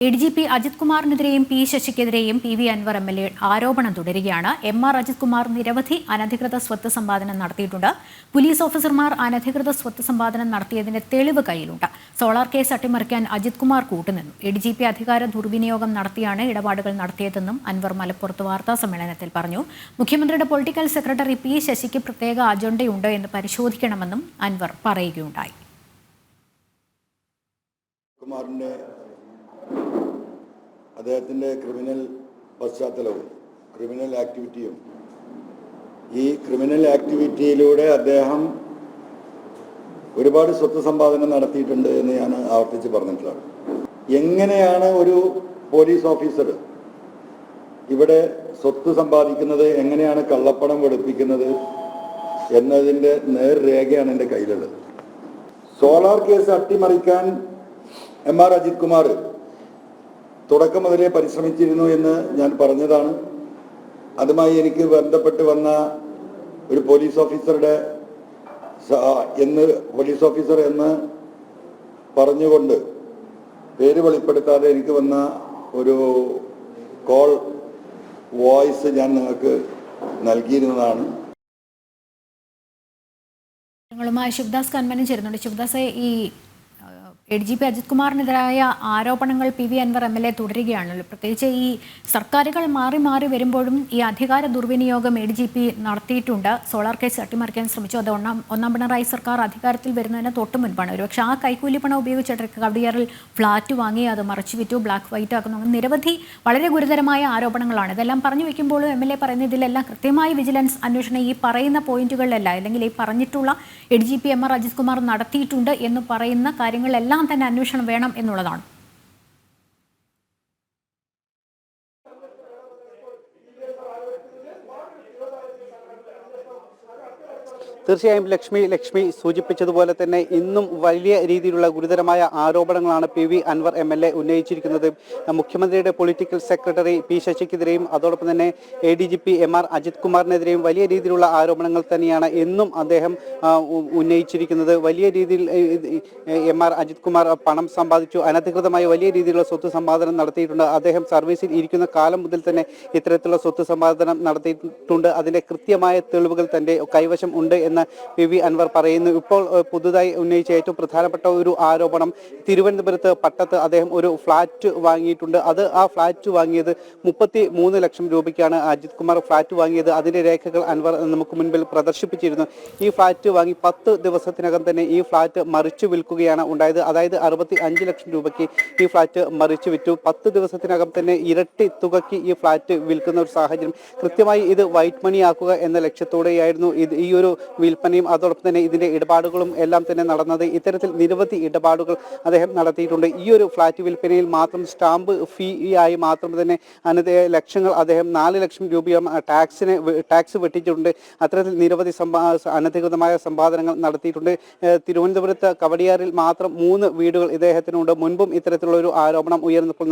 ADGP Ajith കുമാറിനെതിരെയും പി ശശിക്കെതിരെയും PV അൻവർ MLA ആരോപണം തുടരുകയാണ്. MR അജിത് കുമാർ നിരവധി അനധികൃത സ്വത്ത് സമ്പാദനം നടത്തിയിട്ടുണ്ട്. പോലീസ് ഓഫീസർമാർ അനധികൃത സ്വത്ത് സമ്പാദനം നടത്തിയതിന്റെ തെളിവ് കയ്യിലുണ്ട്. സോളാർ കേസ് അട്ടിമറിക്കാൻ അജിത് കുമാർ കൂട്ടുനിന്നു. ADGP അധികാര ദുർവിനിയോഗം നടത്തിയാണ് ഇടപാടുകൾ നടത്തിയതെന്നും അൻവർ മലപ്പുറത്ത് വാർത്താ സമ്മേളനത്തിൽ പറഞ്ഞു. മുഖ്യമന്ത്രിയുടെ പൊളിറ്റിക്കൽ സെക്രട്ടറി പി ശശിക്ക് പ്രത്യേക അജണ്ടയുണ്ട് എന്ന് പരിശോധിക്കണമെന്നും അൻവർ പറയുകയുണ്ടായി. അദ്ദേഹത്തിൻ്റെ ക്രിമിനൽ പശ്ചാത്തലവും ക്രിമിനൽ ആക്ടിവിറ്റിയും ഈ ക്രിമിനൽ ആക്ടിവിറ്റിയിലൂടെ അദ്ദേഹം ഒരുപാട് സ്വത്ത് സമ്പാദനം നടത്തിയിട്ടുണ്ട് എന്ന് ഞാൻ ആവർത്തിച്ച് പറഞ്ഞിട്ടുള്ളതാണ്. എങ്ങനെയാണ് ഒരു പോലീസ് ഓഫീസർ ഇവിടെ സ്വത്ത് സമ്പാദിക്കുന്നത്, എങ്ങനെയാണ് കള്ളപ്പണം വെളുപ്പിക്കുന്നത് എന്നതിൻ്റെ നേർരേഖയാണ് എൻ്റെ കയ്യിലുള്ളത്. സോളാർ കേസ് അട്ടിമറിക്കാൻ MR അജിത് കുമാർ തുടക്കം മുതലേ പരിശ്രമിച്ചിരുന്നു എന്ന് ഞാൻ പറഞ്ഞതാണ്. അതുമായി എനിക്ക് ബന്ധപ്പെട്ട് വന്ന ഒരു പോലീസ് ഓഫീസർ എന്ന് പറഞ്ഞുകൊണ്ട് പേര് വെളിപ്പെടുത്താതെ എനിക്ക് വന്ന ഒരു കോൾ വോയിസ് ഞാൻ നിങ്ങൾക്ക് നൽകിയിരുന്നതാണ്. ശിവദാസ് കന്മനം ചേരുന്നുണ്ട്. ശിവദാസ്, ഈ ADGP അജിത് കുമാറിനെതിരായ ആരോപണങ്ങൾ PV അൻവർ MLA തുടരുകയാണല്ലോ. പ്രത്യേകിച്ച് ഈ സർക്കാരുകൾ മാറി മാറി വരുമ്പോഴും ഈ അധികാര ദുർവിനിയോഗം ADGP നടത്തിയിട്ടുണ്ട്. സോളാർ കേസ് അട്ടിമറിക്കാൻ ശ്രമിച്ചു. അത് ഒന്നാം പിണറായി സർക്കാർ അധികാരത്തിൽ വരുന്നതിന് തൊട്ട് മുൻപാണ്. ഒരുപക്ഷെ ആ കൈക്കൂലി പണം ഉപയോഗിച്ചിട്ട് കവടിയാറിൽ ഫ്ളാറ്റ് വാങ്ങി അത് മറച്ചു വിറ്റു, ബ്ലാക്ക് വൈറ്റ് ആക്കുന്നു. നിരവധി വളരെ ഗുരുതരമായ ആരോപണങ്ങളാണ്. ഇതെല്ലാം പറഞ്ഞു വെക്കുമ്പോഴും MLA പറയുന്ന ഇതിലെല്ലാം കൃത്യമായി വിജിലൻസ് അന്വേഷണം ഈ പറയുന്ന പോയിന്റുകളിലല്ല, അല്ലെങ്കിൽ ഈ പറഞ്ഞിട്ടുള്ള ADGP MR അജിത് കുമാർ നടത്തിയിട്ടുണ്ട് എന്ന് പറയുന്ന കാര്യങ്ങളെല്ലാം തന്നെ അന്വേഷണം വേണം എന്നുള്ളതാണ്. തീർച്ചയായും ലക്ഷ്മി സൂചിപ്പിച്ചതുപോലെ തന്നെ ഇന്നും വലിയ രീതിയിലുള്ള ഗുരുതരമായ ആരോപണങ്ങളാണ് PV അൻവർ MLA ഉന്നയിച്ചിരിക്കുന്നത്. മുഖ്യമന്ത്രിയുടെ പൊളിറ്റിക്കൽ സെക്രട്ടറി പി ശശിക്കെതിരെയും അതോടൊപ്പം തന്നെ ADGP MR അജിത് കുമാറിനെതിരെയും വലിയ രീതിയിലുള്ള ആരോപണങ്ങൾ തന്നെയാണ് ഇന്നും അദ്ദേഹം ഉന്നയിച്ചിരിക്കുന്നത്. വലിയ രീതിയിൽ MR അജിത് കുമാർ പണം സമ്പാദിച്ചു, അനധികൃതമായി വലിയ രീതിയിലുള്ള സ്വത്ത് സമ്പാദനം നടത്തിയിട്ടുണ്ട്. അദ്ദേഹം സർവീസിൽ ഇരിക്കുന്ന കാലം മുതൽ തന്നെ ഇത്തരത്തിലുള്ള സ്വത്ത് സമ്പാദനം നടത്തിയിട്ടുണ്ട്. അതിന്റെ കൃത്യമായ തെളിവുകൾ തന്റെ കൈവശം ഉണ്ട് എന്ന് PV അൻവർ പറയുന്നു. ഇപ്പോൾ പുതുതായി ഉന്നയിച്ച ഏറ്റവും പ്രധാനപ്പെട്ട ഒരു ആരോപണം, തിരുവനന്തപുരത്ത് പട്ടത്ത് അദ്ദേഹം ഒരു ഫ്ളാറ്റ് വാങ്ങിയിട്ടുണ്ട്. ആ ഫ്ളാറ്റ് വാങ്ങിയത് 33 ലക്ഷം രൂപയ്ക്കാണ് അജിത് കുമാർ ഫ്ളാറ്റ് വാങ്ങിയത്. അതിന്റെ രേഖകൾ അൻവർ നമുക്ക് മുൻപിൽ പ്രദർശിപ്പിച്ചിരുന്നു. ഈ ഫ്ളാറ്റ് വാങ്ങി 10 ദിവസത്തിനകം തന്നെ ഈ ഫ്ളാറ്റ് മറിച്ചു വിൽക്കുകയാണ് ഉണ്ടായത്. അതായത് 65 ലക്ഷം രൂപയ്ക്ക് ഈ ഫ്ളാറ്റ് മറിച്ചു വിറ്റു. 10 ദിവസത്തിനകം തന്നെ ഇരട്ടി തുകയ്ക്ക് ഈ ഫ്ളാറ്റ് വിൽക്കുന്ന ഒരു സാഹചര്യം. കൃത്യമായി ഇത് വൈറ്റ് മണി ആക്കുക എന്ന ലക്ഷ്യത്തോടെയായിരുന്നു ഈ ഒരു വിൽപ്പനയും അതോടൊപ്പം തന്നെ ഇതിന്റെ ഇടപാടുകളും എല്ലാം തന്നെ നടന്നത്. ഇത്തരത്തിൽ നിരവധി ഇടപാടുകൾ അദ്ദേഹം നടത്തിയിട്ടുണ്ട്. ഈ ഒരു ഫ്ളാറ്റ് വിൽപ്പനയിൽ മാത്രം സ്റ്റാമ്പ് ഫീ ആയി മാത്രം തന്നെ ലക്ഷങ്ങൾ അദ്ദേഹം 4 ലക്ഷം രൂപയും ടാക്സ് വെട്ടിച്ചിട്ടുണ്ട്. അത്തരത്തിൽ നിരവധി അനധികൃതമായ സമ്പാദനങ്ങൾ നടത്തിയിട്ടുണ്ട്. തിരുവനന്തപുരത്ത് കവടിയാറിൽ മാത്രം 3 വീടുകൾ ഇദ്ദേഹത്തിനുണ്ട്. മുൻപും ഇത്തരത്തിലുള്ള ഒരു ആരോപണം ഉയർന്നപ്പോൾ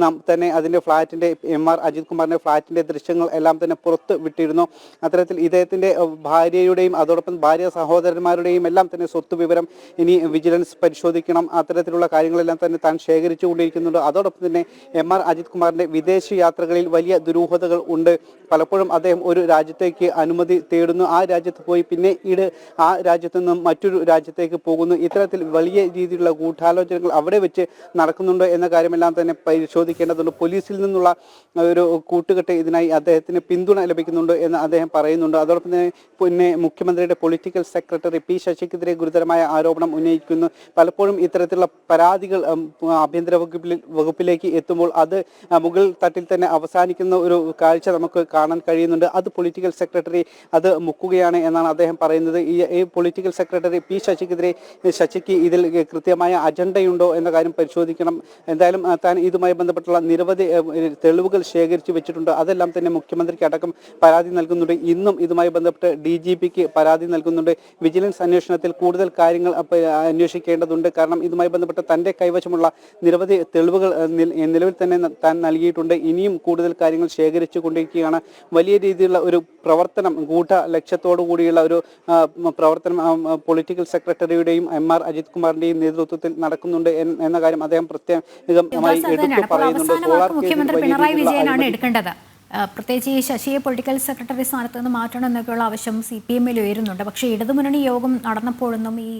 നാം തന്നെ അതിന്റെ ഫ്ളാറ്റിന്റെ MR അജിത് കുമാറിന്റെ ഫ്ളാറ്റിന്റെ ദൃശ്യങ്ങൾ എല്ലാം തന്നെ പുറത്ത് വിട്ടിരുന്നു. അത്തരത്തിൽ ഇദ്ദേഹത്തിന്റെ ഭാര്യയുടെയും അതോടൊപ്പം ഭാര്യ സഹോദരന്മാരുടെയും എല്ലാം തന്നെ സ്വത്ത് വിവരം ഇനി വിജിലൻസ് പരിശോധിക്കണം. അത്തരത്തിലുള്ള കാര്യങ്ങളെല്ലാം തന്നെ താൻ ശേഖരിച്ചുകൊണ്ടിരിക്കുന്നുണ്ട്. അതോടൊപ്പം തന്നെ MR അജിത് കുമാറിന്റെ വിദേശ യാത്രകളിൽ വലിയ ദുരൂഹതകൾ ഉണ്ട്. പലപ്പോഴും അദ്ദേഹം ഒരു രാജ്യത്തേക്ക് അനുമതി തേടുന്നു, ആ രാജ്യത്ത് പോയി പിന്നീട് ആ രാജ്യത്തു നിന്നും മറ്റൊരു രാജ്യത്തേക്ക് പോകുന്നു. ഇത്തരത്തിൽ വലിയ രീതിയിലുള്ള ഗൂഢാലോചനകൾ അവിടെ വെച്ച് നടക്കുന്നുണ്ടോ എന്ന കാര്യമെല്ലാം തന്നെ പരിശോധിക്കേണ്ടതുണ്ട്. പോലീസിൽ നിന്നുള്ള ഒരു കൂട്ടുകെട്ട് ഇതിനായി അദ്ദേഹത്തിന് പിന്തുണ ലഭിക്കുന്നുണ്ട് എന്ന് അദ്ദേഹം പറയുന്നുണ്ട്. അതോടൊപ്പം തന്നെ മുഖ്യമന്ത്രിയുടെ പൊളിറ്റിക്കൽ സെക്രട്ടറി പി ശശിക്കെതിരെ ഗുരുതരമായ ആരോപണം ഉന്നയിക്കുന്നു. പലപ്പോഴും ഇത്തരത്തിലുള്ള പരാതികൾ ആഭ്യന്തര വകുപ്പിലേക്ക് എത്തുമ്പോൾ അത് മുകൾ തട്ടിൽ തന്നെ അവസാനിക്കുന്ന ഒരു കാഴ്ച നമുക്ക് കാണാൻ കഴിയുന്നുണ്ട്. അത് പൊളിറ്റിക്കൽ സെക്രട്ടറി അത് മുക്കുകയാണ് എന്നാണ് അദ്ദേഹം പറയുന്നത്. ഈ പൊളിറ്റിക്കൽ സെക്രട്ടറി പി ശശിക്ക് ഇതിൽ കൃത്യമായ അജണ്ടയുണ്ടോ എന്ന കാര്യം പരിശോധിക്കണം. എന്തായാലും താൻ ഇതുമായി ബന്ധപ്പെട്ടുള്ള നിരവധി തെളിവുകൾ ശേഖരിച്ചു വെച്ചിട്ടുണ്ട്. അതെല്ലാം തന്നെ മുഖ്യമന്ത്രിക്ക് അടക്കം പരാതി നൽകുന്നുണ്ട്. ഇന്നും ഇതുമായി ബന്ധപ്പെട്ട് DGPക്ക് പരാതി നൽകുന്നുണ്ട്. വിജിലൻസ് അന്വേഷണത്തിൽ കൂടുതൽ കാര്യങ്ങൾ അന്വേഷിക്കേണ്ടതുണ്ട്. കാരണം ഇതുമായി ബന്ധപ്പെട്ട് തൻ്റെ കൈവശമുള്ള നിരവധി തെളിവുകൾ നിലവിൽ തന്നെ താൻ നൽകിയിട്ടുണ്ട്. ഇനിയും കൂടുതൽ കാര്യങ്ങൾ ശേഖരിച്ചു കൊണ്ടിരിക്കുകയാണ്. വലിയ രീതിയിലുള്ള ഒരു പ്രവർത്തനം, ഗൂഢ ലക്ഷ്യത്തോടു കൂടിയുള്ള ഒരു പ്രവർത്തനം പൊളിറ്റിക്കൽ സെക്രട്ടറിയുടെയും MR അജിത് കുമാറിന്റെയും നേതൃത്വത്തിൽ നടക്കുന്നുണ്ട് എന്ന കാര്യം അദ്ദേഹം പ്രത്യേകമായി എടുത്തു പറയുന്നുണ്ട്. മുഖ്യമന്ത്രി പിണറായി വിജയനാണ് എടുക്കേണ്ടത്. പ്രത്യേകിച്ച് ഈ ശശിയെ പൊളിറ്റിക്കൽ സെക്രട്ടറി സ്ഥാനത്ത് നിന്ന് മാറ്റണം എന്നൊക്കെയുള്ള ആവശ്യം CPM-ൽ ഉയരുന്നുണ്ട്. പക്ഷേ ഇടതുമുന്നണി യോഗം നടന്നപ്പോഴൊന്നും ഈ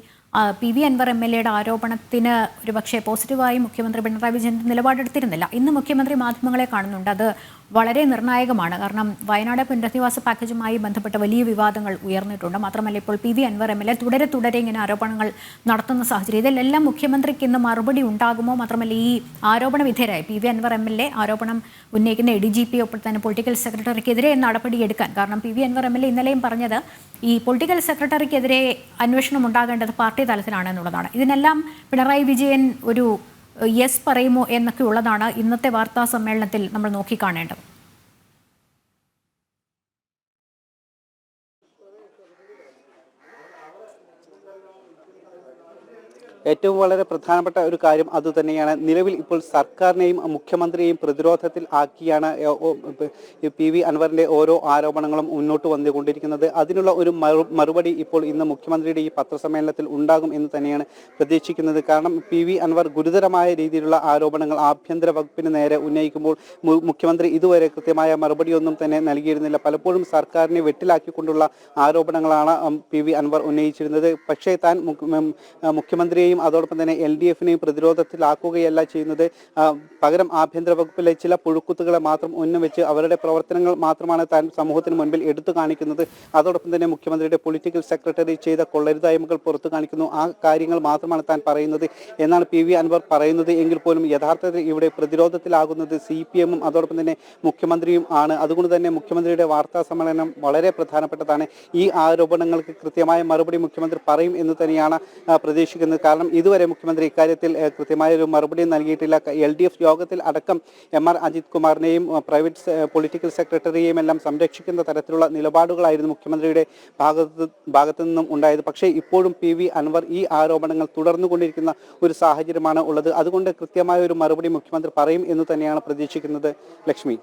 PV അൻവർ MLA-യുടെ ആരോപണത്തിന് ഒരുപക്ഷെ പോസിറ്റീവായി മുഖ്യമന്ത്രി പിണറായി വിജയൻ നിലപാടെടുത്തിരുന്നില്ല. ഇന്ന് മുഖ്യമന്ത്രി മാധ്യമങ്ങളെ കാണുന്നുണ്ട്. അത് വളരെ നിർണായകമാണ്. കാരണം വയനാട് പുനരധിവാസ പാക്കേജുമായി ബന്ധപ്പെട്ട വലിയ വിവാദങ്ങൾ ഉയർന്നിട്ടുണ്ട്. മാത്രമല്ല ഇപ്പോൾ PV അൻവർ MLA തുടരെ ഇങ്ങനെ ആരോപണങ്ങൾ നടത്തുന്ന സാഹചര്യം. ഇതിലെല്ലാം മുഖ്യമന്ത്രിക്ക് ഇന്ന് മറുപടി ഉണ്ടാകുമോ? മാത്രമല്ല ഈ ആരോപണ വിധേയരായി PV അൻവർ MLA ആരോപണം ഉന്നയിക്കുന്ന ADGP ഒപ്പം തന്നെ പൊളിറ്റിക്കൽ സെക്രട്ടറിക്കെതിരെ നടപടിയെടുക്കാൻ. കാരണം PV അൻവർ MLA ഇന്നലെയും പറഞ്ഞത് ഈ പൊളിറ്റിക്കൽ സെക്രട്ടറിക്കെതിരെ അന്വേഷണം ഉണ്ടാകേണ്ടത് പാർട്ടി തലത്തിലാണ് എന്നുള്ളതാണ്. ഇതിനെല്ലാം പിണറായി വിജയൻ ഒരു യെസ് പറയുമോ എന്നൊക്കെ ഉള്ളതാണ് ഇന്നത്തെ വാർത്താ സമ്മേളനത്തിൽ നമ്മൾ നോക്കിക്കാണേണ്ടത്. ഏറ്റവും വളരെ പ്രധാനപ്പെട്ട ഒരു കാര്യം അതുതന്നെയാണ്. നിലവിൽ ഇപ്പോൾ സർക്കാരിനെയും മുഖ്യമന്ത്രിയെയും പ്രതിരോധത്തിൽ ആക്കിയാണ് PV അൻവറിന്റെ ഓരോ ആരോപണങ്ങളും മുന്നോട്ട് വന്നുകൊണ്ടിരിക്കുന്നത്. അതിനുള്ള ഒരു മറുപടി ഇപ്പോൾ ഇന്ന് മുഖ്യമന്ത്രിയുടെ ഈ പത്രസമ്മേളനത്തിൽ ഉണ്ടാകും എന്ന് തന്നെയാണ് പ്രതീക്ഷിക്കുന്നത്. കാരണം PV അൻവർ ഗുരുതരമായ രീതിയിലുള്ള ആരോപണങ്ങൾ ആഭ്യന്തര വകുപ്പിന് നേരെ ഉന്നയിക്കുമ്പോൾ മുഖ്യമന്ത്രി ഇതുവരെ കൃത്യമായ മറുപടിയൊന്നും തന്നെ നൽകിയിരുന്നില്ല. പലപ്പോഴും സർക്കാരിനെ വെട്ടിലാക്കിക്കൊണ്ടുള്ള ആരോപണങ്ങളാണ് PV അൻവർ ഉന്നയിച്ചിരുന്നത്. പക്ഷേ താൻ മുഖ്യമന്ത്രിയെയും അതോടൊപ്പം തന്നെ LDF-നെയും പ്രതിരോധത്തിലാക്കുകയല്ല ചെയ്യുന്നത്. പകരം ആഭ്യന്തര വകുപ്പിലെ ചില പുഴുക്കുത്തുകളെ മാത്രം ഉന്നമിച്ച് അവരുടെ പ്രവർത്തനങ്ങൾ മാത്രമാണ് താൻ സമൂഹത്തിന് മുൻപിൽ എടുത്തു കാണിക്കുന്നത്. അതോടൊപ്പം തന്നെ മുഖ്യമന്ത്രിയുടെ പൊളിറ്റിക്കൽ സെക്രട്ടറി ചെയ്ത കൊള്ളരുതായ്മകൾ പുറത്തു കാണിക്കുന്നു. ആ കാര്യങ്ങൾ മാത്രമാണ് താൻ പറയുന്നത് എന്നാണ് PV അൻവർ പറയുന്നത്. എങ്കിൽ പോലും യഥാർത്ഥത്തിൽ ഇവിടെ പ്രതിരോധത്തിലാകുന്നത് CPM-ഉം അതോടൊപ്പം തന്നെ മുഖ്യമന്ത്രിയും ആണ്. അതുകൊണ്ട് തന്നെ മുഖ്യമന്ത്രിയുടെ വാർത്താ സമ്മേളനം വളരെ പ്രധാനപ്പെട്ടതാണ്. ഈ ആരോപണങ്ങൾക്ക് കൃത്യമായ മറുപടി മുഖ്യമന്ത്രി പറയും എന്ന് തന്നെയാണ് പ്രതീക്ഷിക്കുന്നത്. കാരണം ഇതുവരെ മുഖ്യമന്ത്രി ഇക്കാര്യത്തിൽ കൃത്യമായ ഒരു മറുപടി നൽകിയിട്ടില്ല. LDF യോഗത്തിൽ അടക്കം MR അജിത് കുമാറിനെയും പ്രൈവറ്റ് പൊളിറ്റിക്കൽ സെക്രട്ടറിയെയും എല്ലാം സംരക്ഷിക്കുന്ന തരത്തിലുള്ള നിലപാടുകളായിരുന്നു മുഖ്യമന്ത്രിയുടെ ഭാഗത്തു നിന്നും ഉണ്ടായത്. പക്ഷേ ഇപ്പോഴും PV അൻവർ ഈ ആരോപണങ്ങൾ തുടർന്നുകൊണ്ടിരിക്കുന്ന ഒരു സാഹചര്യമാണ് ഉള്ളത്. അതുകൊണ്ട് കൃത്യമായ ഒരു മറുപടി മുഖ്യമന്ത്രി പറയും എന്ന് തന്നെയാണ് പ്രതീക്ഷിക്കുന്നത്. ലക്ഷ്മി.